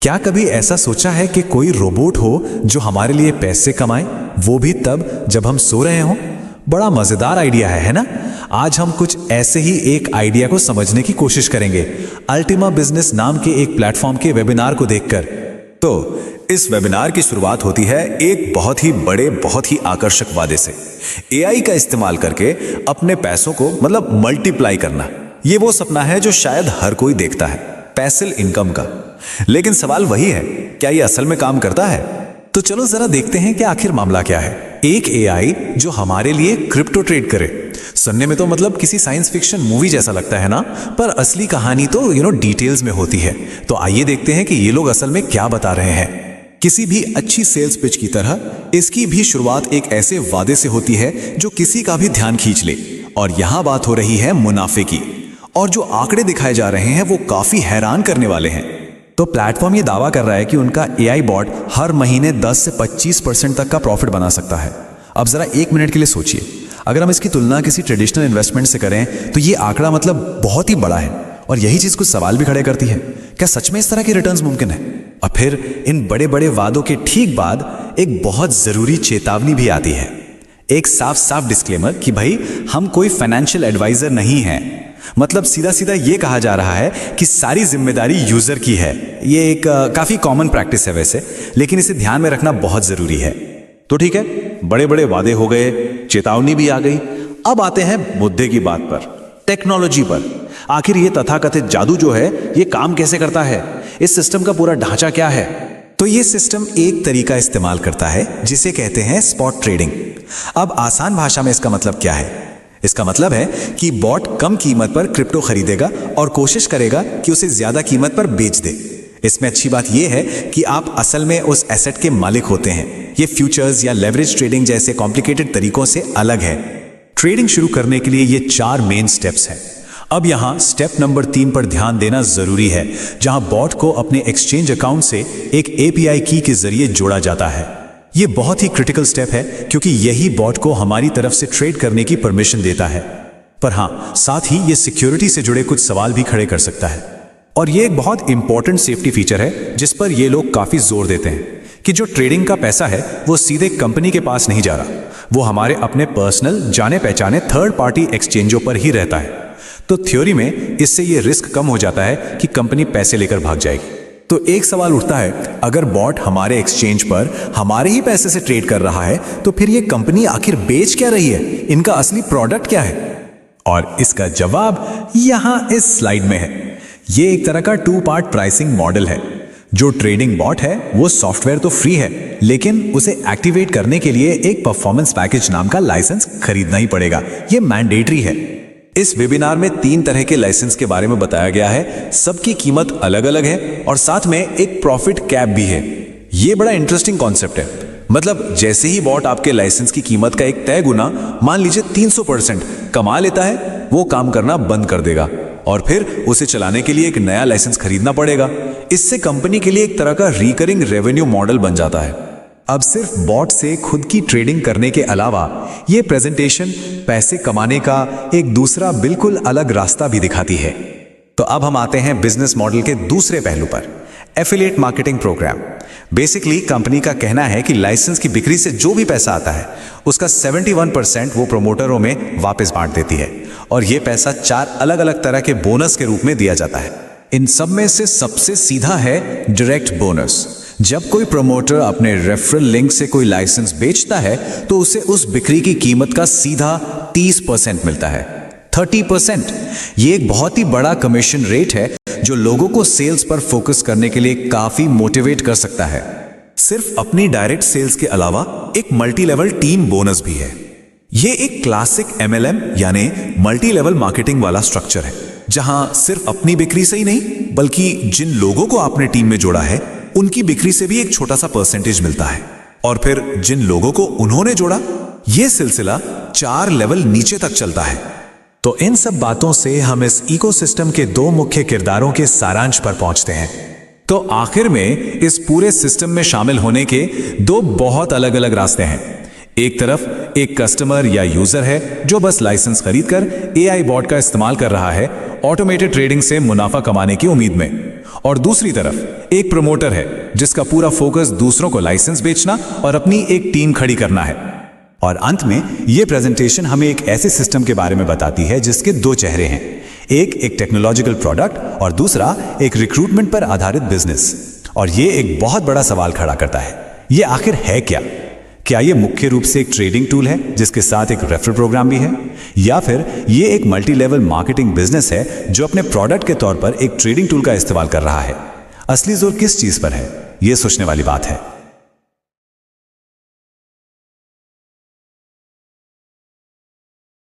क्या कभी ऐसा सोचा है कि कोई रोबोट हो जो हमारे लिए पैसे कमाए, वो भी तब जब हम सो रहे हों? बड़ा मजेदार आइडिया है ना? आज हम कुछ ऐसे ही एक आइडिया को समझने की कोशिश करेंगे अल्टीमा बिजनेस नाम के एक प्लेटफॉर्म के वेबिनार को देखकर। तो इस वेबिनार की शुरुआत होती है एक बहुत ही बड़े, बहुत ही आकर्षक वादे से। एआई का इस्तेमाल करके अपने पैसों को मतलब मल्टीप्लाई करना। ये वो सपना है जो शायद हर कोई देखता है, पैसिव इनकम का। लेकिन सवाल वही है, क्या ये असल में काम करता है? तो चलो जरा देखते हैं कि आखिर मामला क्या है। एक एआई जो हमारे लिए क्रिप्टो ट्रेड करे। सुनने में तो मतलब किसी साइंस फिक्शन मूवी जैसा लगता है ना, पर असली कहानी तो डिटेल्स में होती है। तो आइए देखते हैं कि ये लोग असल में क्या बता रहे हैं। किसी भी अच्छी सेल्स पिच की तरह इसकी भी शुरुआत एक ऐसे वादे से होती है जो किसी का भी ध्यान खींच ले। और यहां बात हो रही है मुनाफे की, और जो आंकड़े दिखाए जा रहे हैं वो काफी हैरान करने वाले हैं। तो प्लेटफॉर्म ये दावा कर रहा है कि उनका एआई बॉट हर महीने 10 से 25% तक का प्रॉफिट बना सकता है। अब जरा एक मिनट के लिए सोचिए, अगर हम इसकी तुलना किसी ट्रेडिशनल इन्वेस्टमेंट से करें तो ये आंकड़ा मतलब बहुत ही बड़ा है। और यही चीज कुछ सवाल भी खड़े करती है, क्या सच में इस तरह के रिटर्न्स मुमकिन है? और फिर इन बड़े बड़े वादों के ठीक बाद एक बहुत जरूरी चेतावनी भी आती है, एक साफ साफ डिस्क्लेमर कि भाई हम कोई फाइनेंशियल एडवाइजर नहीं है। मतलब सीधा सीधा ये कहा जा रहा है कि सारी जिम्मेदारी यूजर की है। ये एक काफी कॉमन प्रैक्टिस है वैसे, लेकिन इसे ध्यान में रखना बहुत जरूरी है। तो ठीक है, बड़े बड़े वादे हो गए, चेतावनी भी आ गई। अब आते हैं मुद्दे की बात पर, टेक्नोलॉजी पर। आखिर ये तथाकथित जादू जो है ये काम कैसे करता है? इस सिस्टम का पूरा ढांचा क्या है? तो ये सिस्टम एक तरीका इस्तेमाल करता है जिसे कहते हैं स्पॉट ट्रेडिंग। अब आसान भाषा में इसका मतलब क्या है? इसका मतलब है कि बॉट कम कीमत पर क्रिप्टो खरीदेगा और कोशिश करेगा कि उसे ज्यादा कीमत पर बेच दे। इसमें अच्छी बात यह है कि आप असल में उस एसेट के मालिक होते हैं। ये फ्यूचर्स या लेवरेज ट्रेडिंग जैसे कॉम्प्लिकेटेड तरीकों से अलग है। ट्रेडिंग शुरू करने के लिए ये 4 मेन स्टेप्स हैं। अब यहां स्टेप नंबर 3 पर ध्यान देना जरूरी है, जहां बॉट को अपने एक्सचेंज अकाउंट से एक एपीआई की के जरिए जोड़ा जाता है। ये बहुत ही क्रिटिकल स्टेप है क्योंकि यही बॉट को हमारी तरफ से ट्रेड करने की परमिशन देता है। पर हां, साथ ही ये सिक्योरिटी से जुड़े कुछ सवाल भी खड़े कर सकता है। और ये एक बहुत इंपॉर्टेंट सेफ्टी फीचर है जिस पर ये लोग काफी जोर देते हैं कि जो ट्रेडिंग का पैसा है वो सीधे कंपनी के पास नहीं जा रहा, वो हमारे अपने पर्सनल जाने पहचाने थर्ड पार्टी एक्सचेंजों पर ही रहता है। तो थ्योरी में इससे ये रिस्क कम हो जाता है कि कंपनी पैसे लेकर भाग जाएगी। तो एक सवाल उठता है, अगर बॉट हमारे एक्सचेंज पर हमारे ही पैसे से ट्रेड कर रहा है तो फिर ये कंपनी आखिर बेच क्या रही है? इनका असली प्रोडक्ट क्या है? और इसका जवाब यहां इस स्लाइड में है। ये एक तरह का 2 पार्ट प्राइसिंग मॉडल है। जो ट्रेडिंग बॉट है वो सॉफ्टवेयर तो फ्री है, लेकिन उसे एक्टिवेट करने के लिए एक परफॉर्मेंस पैकेज नाम का लाइसेंस खरीदना ही पड़ेगा। ये मैंडेटरी है। इस वेबिनार में 3 तरह के लाइसेंस के बारे में बताया गया है। सबकी कीमत अलग अलग है और साथ में एक प्रॉफिट कैप भी है। ये बड़ा इंटरेस्टिंग कॉन्सेप्ट है। मतलब जैसे ही बॉट आपके लाइसेंस की कीमत का एक तय गुना, मान लीजिए 300% कमा लेता है, वो काम करना बंद कर देगा और फिर उसे चलाने के लिए एक नया लाइसेंस खरीदना पड़ेगा। इससे कंपनी के लिए एक तरह का रिकरिंग रेवेन्यू मॉडल बन जाता है। अब सिर्फ बॉट से खुद की ट्रेडिंग करने के अलावा ये प्रेजेंटेशन पैसे कमाने का एक दूसरा बिल्कुल अलग रास्ता भी दिखाती है। तो अब हम आते हैं बिजनेस मॉडल के दूसरे पहलू पर, affiliate marketing program. Basically company का कहना है कि लाइसेंस की बिक्री से जो भी पैसा आता है उसका 71% वो प्रोमोटरों में वापस बांट देती है, और ये पैसा 4 अलग अलग तरह के बोनस के रूप में दिया जाता है। इन सब में से सबसे सीधा है डायरेक्ट बोनस। जब कोई प्रमोटर अपने रेफरल लिंक से कोई लाइसेंस बेचता है तो उसे उस बिक्री की कीमत का सीधा 30% मिलता है। 30%। ये एक बहुत ही बड़ा कमीशन रेट है जो लोगों को सेल्स पर फोकस करने के लिए काफी मोटिवेट कर सकता है। सिर्फ अपनी डायरेक्ट सेल्स के अलावा एक मल्टी लेवल टीम बोनस भी है। ये एक क्लासिक MLM यानी मल्टी लेवल मार्केटिंग वाला स्ट्रक्चर है, जहां सिर्फ अपनी बिक्री से ही नहीं बल्कि जिन लोगों को आपने टीम में जोड़ा है उनकी बिक्री से भी एक छोटा सा परसेंटेज मिलता है, और फिर जिन लोगों को उन्होंने जोड़ा, यह सिलसिला 4 लेवल नीचे तक चलता है। तो इन सब बातों से हम इस इकोसिस्टम के 2 मुख्य किरदारों के सारांश पर पहुंचते हैं। तो आखिर में इस पूरे सिस्टम में शामिल होने के 2 बहुत अलग अलग रास्ते हैं। एक तरफ एक कस्टमर या यूजर है जो बस लाइसेंस खरीदकर एआई बॉट का इस्तेमाल कर रहा है ऑटोमेटेड ट्रेडिंग से मुनाफा कमाने की उम्मीद में, और दूसरी तरफ एक प्रमोटर है जिसका पूरा फोकस दूसरों को लाइसेंस बेचना और अपनी एक टीम खड़ी करना है। और अंत में यह प्रेजेंटेशन हमें एक ऐसे सिस्टम के बारे में बताती है जिसके दो चेहरे हैं, एक टेक्नोलॉजिकल प्रोडक्ट और दूसरा एक रिक्रूटमेंट पर आधारित बिजनेस। और ये एक बहुत बड़ा सवाल खड़ा करता है, ये आखिर है क्या? क्या ये मुख्य रूप से एक ट्रेडिंग टूल है जिसके साथ एक रेफरल प्रोग्राम भी है, या फिर ये एक मल्टी लेवल मार्केटिंग बिजनेस है जो अपने प्रोडक्ट के तौर पर एक ट्रेडिंग टूल का इस्तेमाल कर रहा है? असली जोर किस चीज पर है, ये सोचने वाली बात है।